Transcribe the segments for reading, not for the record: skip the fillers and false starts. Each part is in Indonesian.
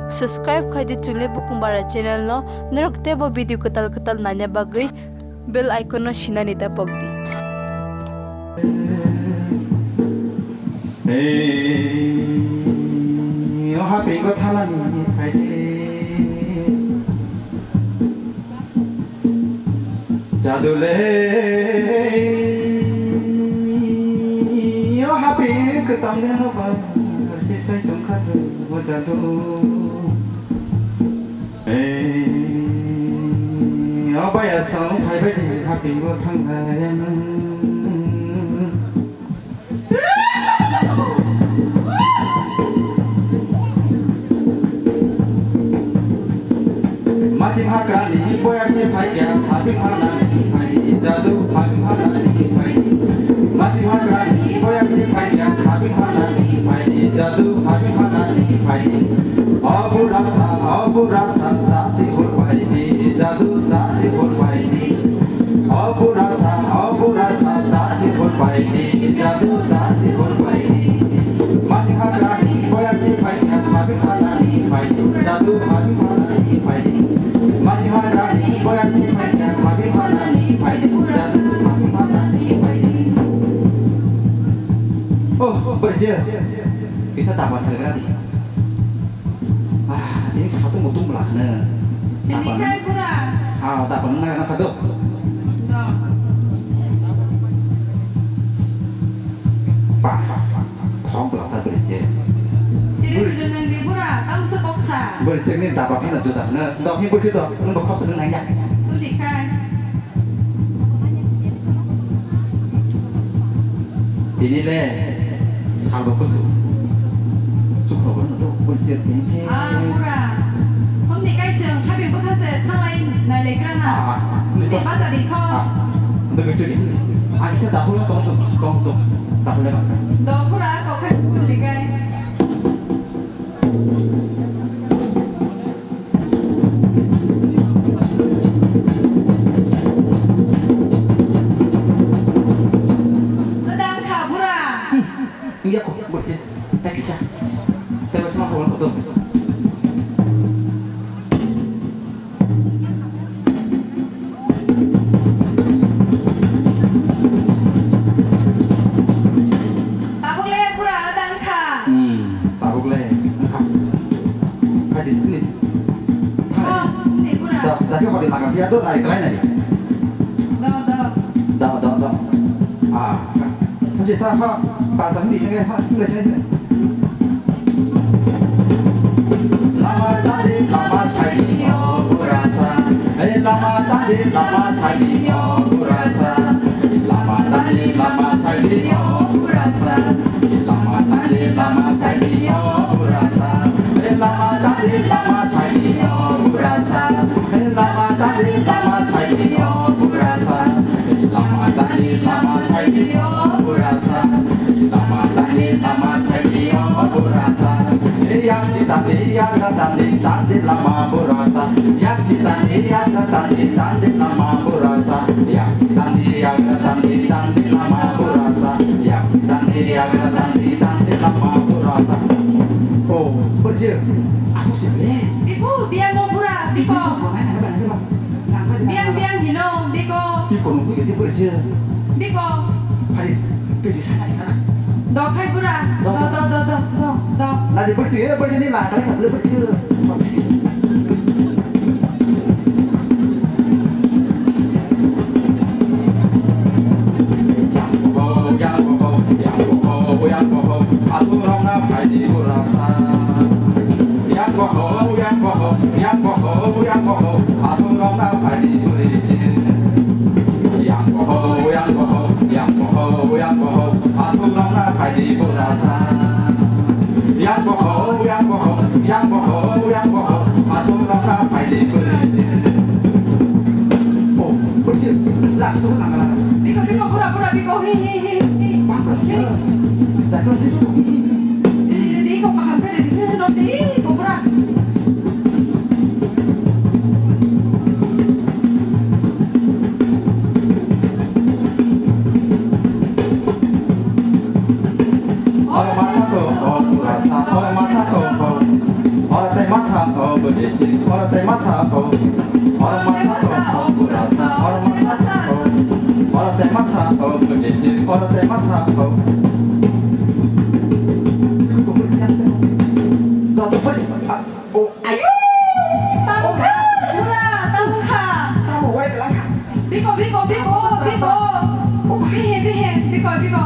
Subscribe khai di chule bukumbara channel no narokte bo video katal nanya bagui bell icon no shinani ta pogdi. Hey, oh happy ko thalan Friday. Jadule, oh happy ko samne no ba, harse tai tum khadu ho jadu. Hey, oh baya sang khai bai thi happy ko thang hai. Masih hakani boya se phaiya happy khana ni jadu happy khana ni masih hakani boya se phaiya happy khana ni jadu happy khana ni abu rasa tasi hol pai ni jadu tasi hol pai ni abu rasa tasi hol pai ni jadu tasi hol pai ni masih hakani boya se phaiya happy khana ni jadu happy khana ni masih harani boya si phaiya happy khana ni jadu happy khana ni oh berje bisa tak pasal lagi ini satu mutung belah ne ini kai pura tak pernah nak tu pak thong belah sa berje Sini dengan ribura tahu sekoksa berje ni tak apa nak juta ne dak ni berje tu nak kau senang nanya tu dikai ini le saldo kusu cukup benar berje ni pura hôm nay cái trường hai bên bức thang dệt thang lay này lấy cái nào để bắt giờ đi kho Untuk cuci ini, saya tak boleh tak boleh. đồ pura có cái gì cái nó đang thả pura Iya kok bersih, tak bisa. Terus sama kawan betul. tak boleh pura nó đang thả Tak boleh. Hadi ini. ini pura Dah, jadi kalau di langgar dia tu naik lain lagi. do Macam tak bahasa ni ni kan, boleh saya. Lama tadi lama saya kurasa, lama tadi lama saya kurasa, lama tadi lama saya kurasa, lama tadi lama saya kurasa, lama tadi lama saya kurasa, lama tadi lama saya kurasa, lama tadi lama saya kurasa, lama tadi lama saya kurasa. Yang si tadi yang tadi lama berasa, yang si tadi yang tadi lama berasa, yang si tadi yang tadi lama berasa, yang si tadi yang tadi lama berasa. Oh, berje, aku sih. Bipo biang mo pura bipo biang hino biko Iko nunggu jadi berje. biko Hari kerja sana. do kai pura do Nanti berje ni lah, kalian tak boleh berje. Aku orang nak pergi berasa. Yang bohong, aku orang nak pergi berje. Yang bohong, aku orang nak pergi berasa. Yang bohong, aku orang nak pergi berje. Oh, berje, langsung nak. biko pura biko hi Jangan itu. di ko paham ka di no di ko pura Orang masak tu, oh kurasa, orang masak tu, masa oh berdiri orang masa oh orang masa oh berasa orang masa oh orang masa oh berdiri orang masa oh oh ayo tahu kah curah tahu kah tahu wae lah biko biko biko biko bihe biko biko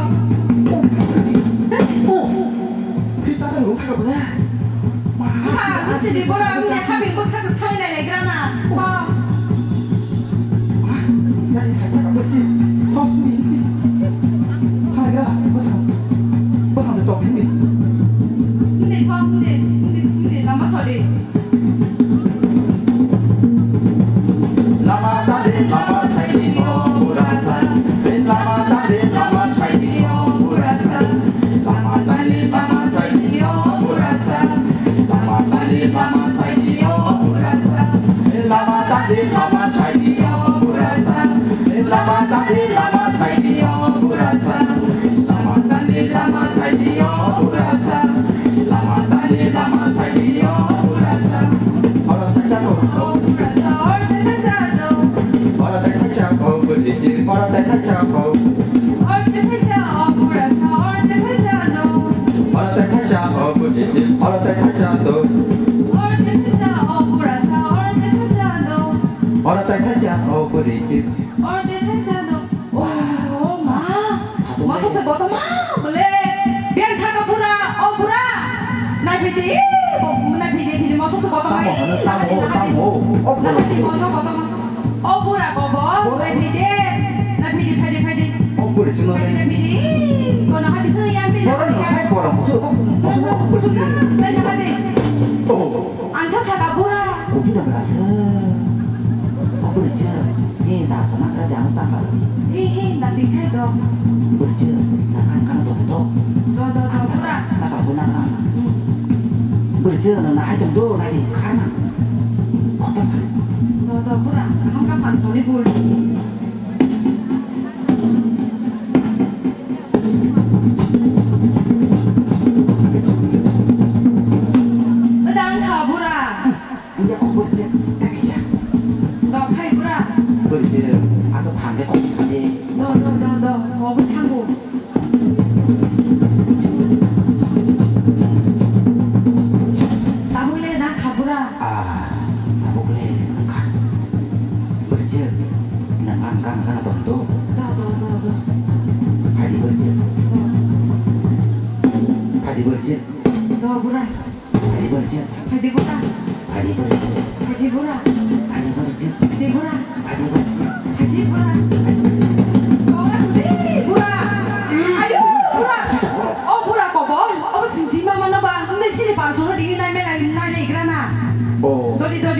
bisa selalu kagak benar kah mesti di bola punya kami bukan kami dari kerana wah Jadi saya tak bersih. Top ni. Kalau kira pasang setop ini. ini kau ini lama sorry Lama tadi lama saya di rasa. Lama tadi lama saya di rasa. Lama tadi lama saya di rasa. Lama tadi lama saya di rasa. Lama tadi lama saya di rasa. Lama tadi lama saya di rasa. Lama tadi lama saya di rasa. Lama tadi lama saya di rasa. Orang tak satu. Orang tak satu berdiri. Orang tak satu. Orang tak satu berdiri. Orang tak satu. Orang tak satu berdiri. masuk ke botol mah boleh biar kakak pura oh pura naik pidi masuk ke botol mah Tamu. masuk botol mah oh pura kobo naik pidi Oh boleh sini. pidi kau nak hati ke yang tidak Orang hai orang maksud bersih. dan hati Oh. ansar kakak pura Kopi dah berasa. Kau berja. Ni tak senang kerja yang sangat. tak tinggal dong Berja. Nak kan tonton. do pura Tak guna kan. Berja nak hai jam 2 nanti kan. Kota sih. do pura kamu kapan tuh libur sedang kabura Dia kau berja. Tak bisa. do kai pura Berja. Asal pandai kau sampai. do mau bertanggung tak boleh dah kabura Tak boleh angkat. Berja. Nak angkat kan tonton. do Hari berja. Hari berja. do pura Hari berja. hadi pura Hari berja. hadi pura Hari berja. hadi pura Hari berja. hadi pura orang di pura ayo pura oh pura kobo oh sinci mama na ba hindi sini pansur di nai nai kerana Oh. dodi to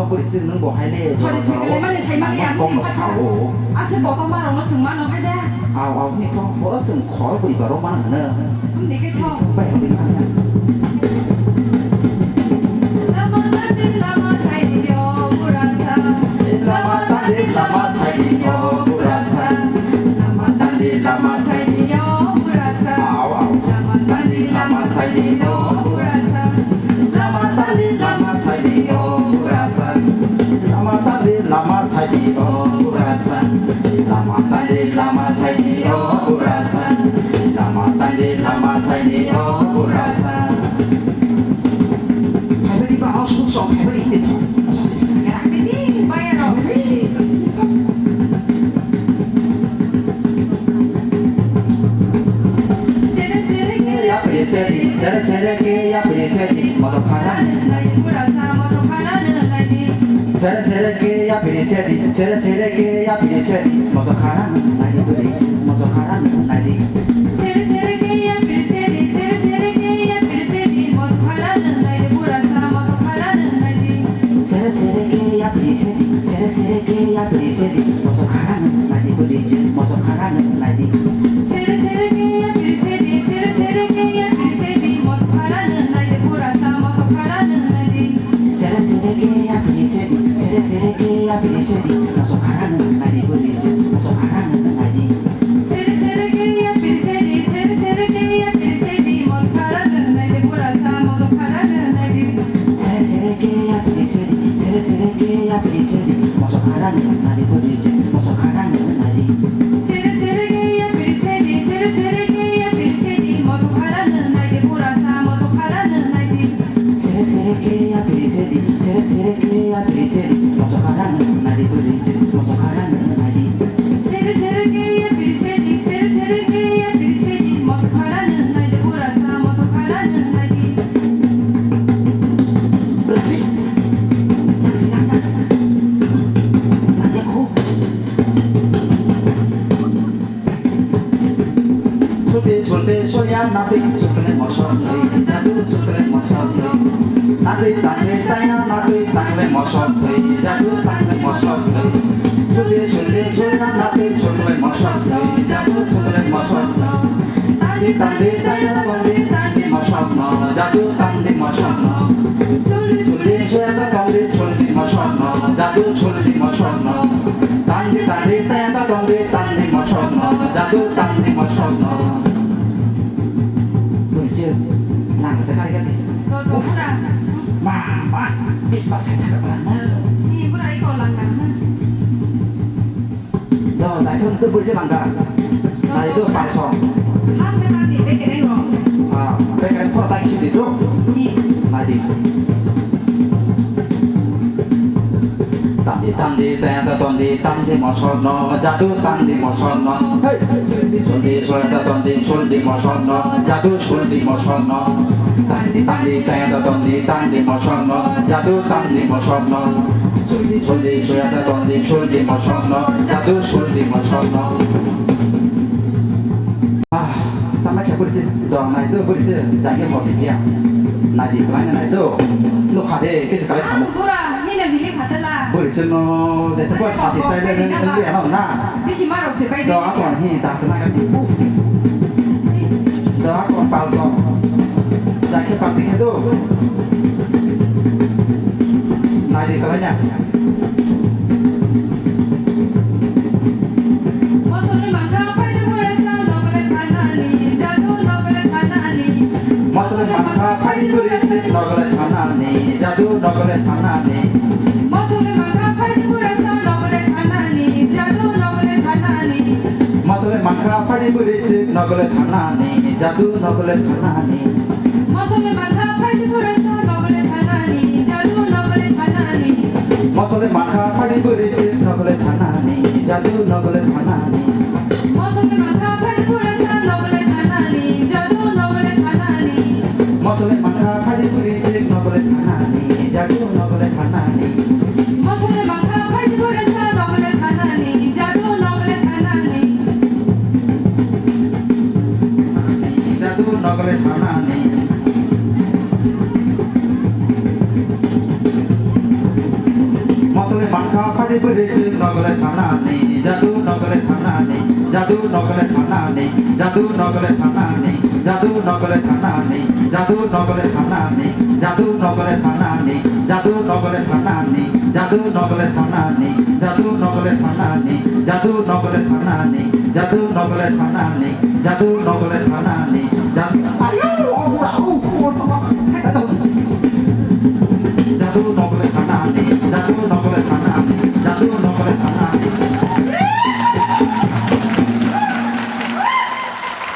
berja nang bawa hai le. sorry sekali mana saya mari yang Kau mesti tahu. asal botol marah mas semua no ada Ni kau bawa sem kau beri baru mana na. hindi ke to Baik beri mana. lama saya di kurasa Lama tadi lama saya di rasa. lama tadi lama saya di kurasa lama tadi lama saya di kurasa Lama tadi lama saya di rasa. Lama tadi lama saya di rasa. Lama tadi lama saya di rasa. Lama tadi lama saya di rasa. Hai beri kau susah hai beri itu. ini bayar dong Sere ke ya beri sedi masuk kanan. Sere ke ya beri sedi masuk kanan. Nadi beri masuk kanan nadi. Sere ke ya beri sedi masuk kanan nadi beri masuk kanan nadi. Sere ke ya beri sedi masuk kanan nadi beri masuk kanan nadi. apiri-seri masuk karan nari polisi masuk karan nari Sere sere gaya pirisedi, sere sere gaya pirisedi, masuk halan naik kurasa, masuk halan naik. sere-sere ke apiri-seri masuk karan nari polisi masuk karan nari Sere sere gaya pirisedi, sere sere gaya pirisedi, masuk halan naik kurasa, masuk halan naik. berhenti yang silakan tanya aku sulti soya nati sukle mosok jadu sukle mosok nati tangle tanya nati tangle mosok jadu tangle mosok sulti soya nati sukle mosok jadu sukle mosok nati tangle tanya nati tangle mosok jadu tangle mosok sulti soya tangle sulti mosok jadu sulti mosok tangle tangle tanya tangle mosok jadu tangle mosok Berjil, lang sekali kan Tuh pura, mama bisa saya tak kemana ini pura iko langkah. Loh, saya kan itu berjil langgar nah itu palsu Hampir tadi bekereng loh. pengen proteksi itu Nih, tadi tandi tanda tandi mosono jatuh tandi mosono sulti sulta tandi sulti mosono jatuh sulti mosono tandi tanda tandi mosono jatuh tandi mosono sulti sulta tandi sulti mosono jatuh sulti mosono tamat ya bersih doang nah itu bersih jangan mau dia nah di pelanya nah itu lu kade ke sekali kamu pura, ini pilih katalah. bersih no saya sebuah saksi tadi dan dia no nah Bisi marok sih baik. doa kon hi tak senang ibu doa kon palsu jangan pakai itu nah di pelanya Masuknya mangga apa itu kurasa nobelet tanani, jatuh nobelet tanani. masalah maka pagi bersih noglet tanani jatuh noglet tanani Masuknya mangga apa itu kurasa nobelet tanani, jatuh nobelet tanani. masalah maka pagi bersih noglet tanani jatuh noglet tanani Masuknya mangga apa itu kurasa nobelet tanani, jatuh nobelet tanani. masalah maka pagi bersih noglet tanani jatuh noglet tanani Masuknya mangga apa itu kurasa nobelet tanani, jatuh nobelet tanani. masalah maka pagi bersih noglet tanani jatuh noglet tanani Masuknya mangga apa itu kurasa nobelet tanani, jatuh nobelet tanani. jatuh noglet tanani masalah maka pagi bersih noglet tanani jatuh noglet tanani jatuh noglet tanani jatuh noglet tanani jatuh noglet tanani jatuh noglet tanani jatuh noglet tanani jatuh noglet tanani jatuh noglet tanani jatuh noglet tanani jatuh noglet tanani jatuh noglet tanani jatuh noglet tanani